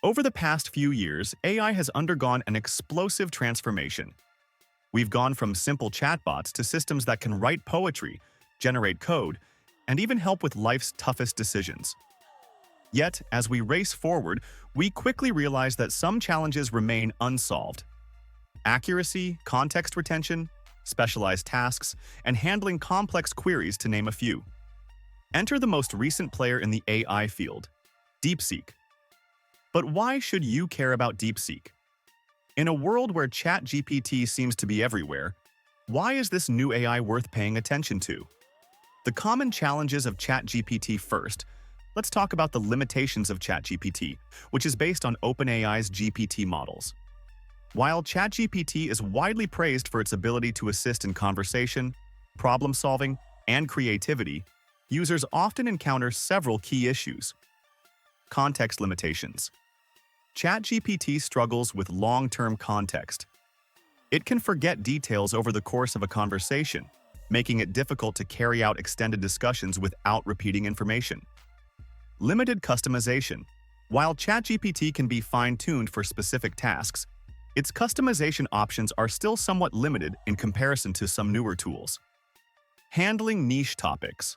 Over the past few years, AI has undergone an explosive transformation. We've gone from simple chatbots to systems that can write poetry, generate code, and even help with life's toughest decisions. Yet, as we race forward, we quickly realize that some challenges remain unsolved. Accuracy, context retention, specialized tasks, and handling complex queries to name a few. Enter the most recent player in the AI field, DeepSeek. But why should you care about DeepSeek? In a world where Chat GPT seems to be everywhere, why is this new AI worth paying attention to? The common challenges of Chat GPT first. Let's talk about the limitations of Chat GPT, which is based on OpenAI's GPT models. While Chat GPT is widely praised for its ability to assist in conversation, problem-solving, and creativity, users often encounter several key issues. Context limitations. ChatGPT struggles with long-term context. It can forget details over the course of a conversation, making it difficult to carry out extended discussions without repeating information. Limited customization. While ChatGPT can be fine-tuned for specific tasks, its customization options are still somewhat limited in comparison to some newer tools. Handling niche topics.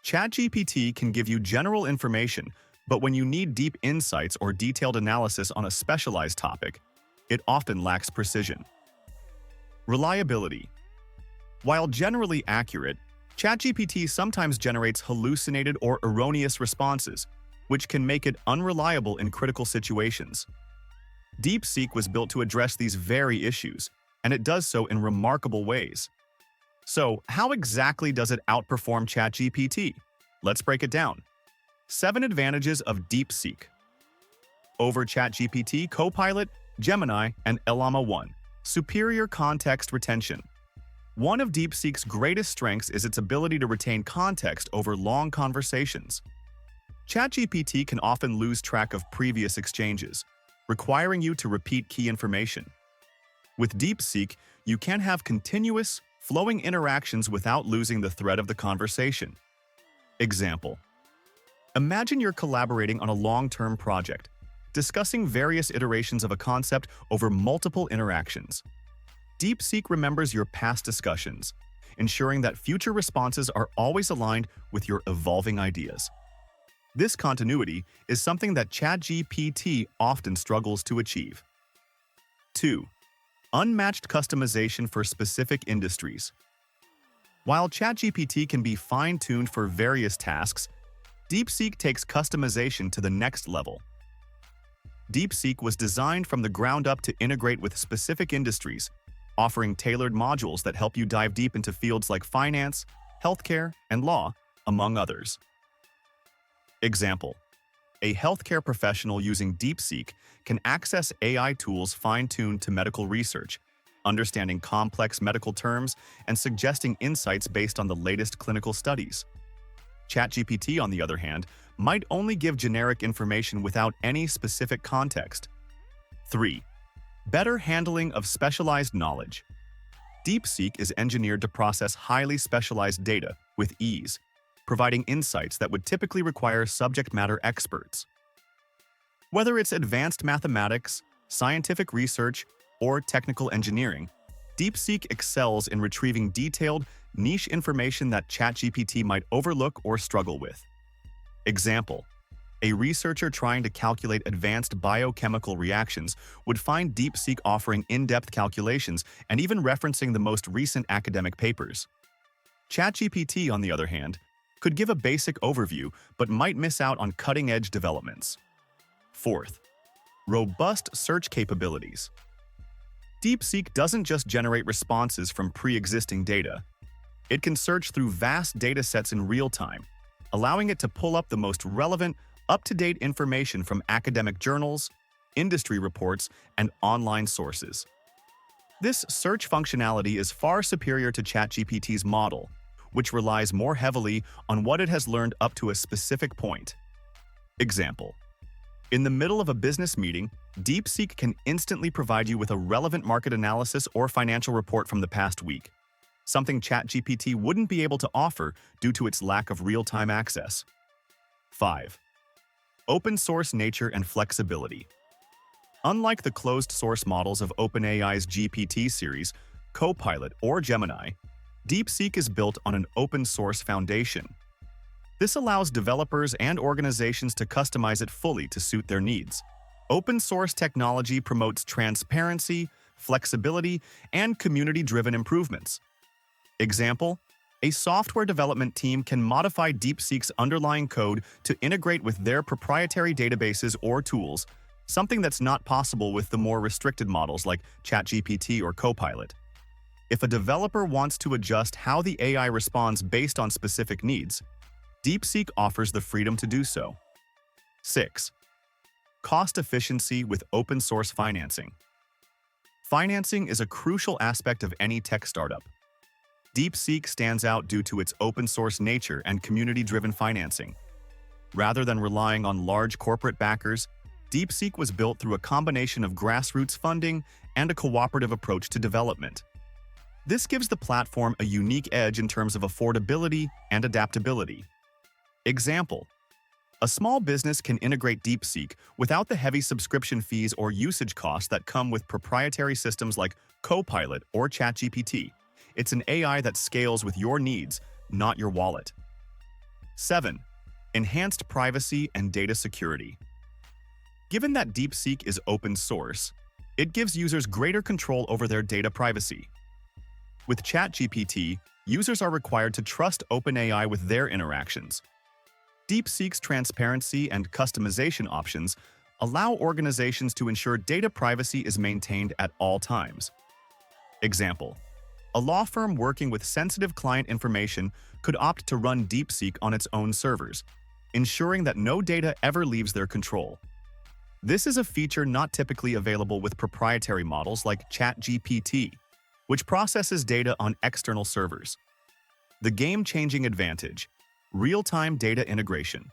ChatGPT can give you general information, but when you need deep insights or detailed analysis on a specialized topic, it often lacks precision. Reliability. While generally accurate, ChatGPT sometimes generates hallucinated or erroneous responses, which can make it unreliable in critical situations. DeepSeek was built to address these very issues, and it does so in remarkable ways. So, how exactly does it outperform ChatGPT? Let's break it down. 7 advantages of DeepSeek. Over ChatGPT, Copilot, Gemini, and Llama 1. Superior context retention. One of DeepSeek's greatest strengths is its ability to retain context over long conversations. ChatGPT can often lose track of previous exchanges, requiring you to repeat key information. With DeepSeek, you can have continuous, flowing interactions without losing the thread of the conversation. Example. Imagine you're collaborating on a long-term project, discussing various iterations of a concept over multiple interactions. DeepSeek remembers your past discussions, ensuring that future responses are always aligned with your evolving ideas. This continuity is something that ChatGPT often struggles to achieve. 2. Unmatched customization for specific industries. While ChatGPT can be fine-tuned for various tasks, DeepSeek takes customization to the next level. DeepSeek was designed from the ground up to integrate with specific industries, offering tailored modules that help you dive deep into fields like finance, healthcare, and law, among others. Example. A healthcare professional using DeepSeek can access AI tools fine-tuned to medical research, understanding complex medical terms and suggesting insights based on the latest clinical studies. ChatGPT, on the other hand, might only give generic information without any specific context. 3. Better handling of specialized knowledge. DeepSeek is engineered to process highly specialized data with ease, providing insights that would typically require subject matter experts. Whether it's advanced mathematics, scientific research, or technical engineering, DeepSeek excels in retrieving detailed, niche information that ChatGPT might overlook or struggle with. Example. A researcher trying to calculate advanced biochemical reactions would find DeepSeek offering in-depth calculations and even referencing the most recent academic papers. ChatGPT, on the other hand, could give a basic overview but might miss out on cutting-edge developments. 4th. Robust search capabilities. DeepSeek doesn't just generate responses from pre-existing data. It can search through vast datasets in real time, allowing it to pull up the most relevant, up-to-date information from academic journals, industry reports, and online sources. This search functionality is far superior to ChatGPT's model, which relies more heavily on what it has learned up to a specific point. Example. In the middle of a business meeting, DeepSeek can instantly provide you with a relevant market analysis or financial report from the past week, something ChatGPT wouldn't be able to offer due to its lack of real-time access. 5. Open source nature and flexibility. Unlike the closed-source models of OpenAI's GPT series, Copilot, or Gemini, DeepSeek is built on an open-source foundation. This allows developers and organizations to customize it fully to suit their needs. Open-source technology promotes transparency, flexibility, and community-driven improvements. Example: a software development team can modify DeepSeek's underlying code to integrate with their proprietary databases or tools, something that's not possible with the more restricted models like Chat GPT or Copilot. If a developer wants to adjust how the AI responds based on specific needs, DeepSeek offers the freedom to do so. 6. Cost efficiency with open-source financing. Financing is a crucial aspect of any tech startup. DeepSeek stands out due to its open-source nature and community-driven financing. Rather than relying on large corporate backers, DeepSeek was built through a combination of grassroots funding and a cooperative approach to development. This gives the platform a unique edge in terms of affordability and adaptability. Example: a small business can integrate DeepSeek without the heavy subscription fees or usage costs that come with proprietary systems like Copilot or ChatGPT. It's an AI that scales with your needs, not your wallet. 7. Enhanced privacy and data security. Given that DeepSeek is open source, it gives users greater control over their data privacy. With ChatGPT, users are required to trust OpenAI with their interactions. DeepSeek's transparency and customization options allow organizations to ensure data privacy is maintained at all times. Example: a law firm working with sensitive client information could opt to run DeepSeek on its own servers, ensuring that no data ever leaves their control. This is a feature not typically available with proprietary models like ChatGPT, which processes data on external servers. The game-changing advantage: real-time data integration.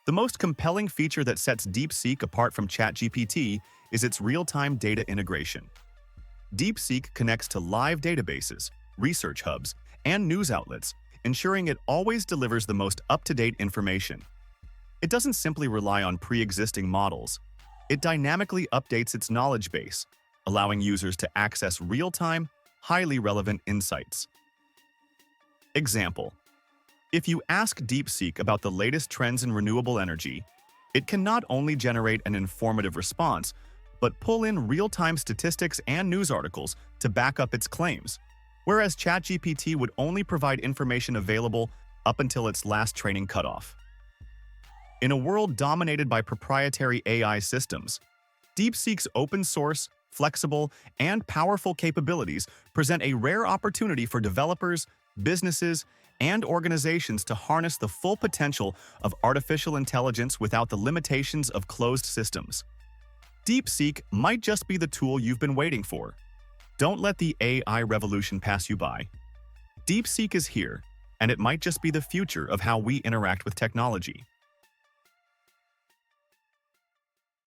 The most compelling feature that sets DeepSeek apart from ChatGPT is its real-time data integration. DeepSeek connects to live databases, research hubs, and news outlets, ensuring it always delivers the most up-to-date information. It doesn't simply rely on pre-existing models. It dynamically updates its knowledge base, allowing users to access real-time, highly relevant insights. Example: if you ask DeepSeek about the latest trends in renewable energy, it can not only generate an informative response, but pull in real-time statistics and news articles to back up its claims, whereas ChatGPT would only provide information available up until its last training cutoff. In a world dominated by proprietary AI systems, DeepSeek's open-source, flexible, and powerful capabilities present a rare opportunity for developers, businesses, and organizations to harness the full potential of artificial intelligence without the limitations of closed systems. DeepSeek might just be the tool you've been waiting for. Don't let the AI revolution pass you by. DeepSeek is here, and it might just be the future of how we interact with technology.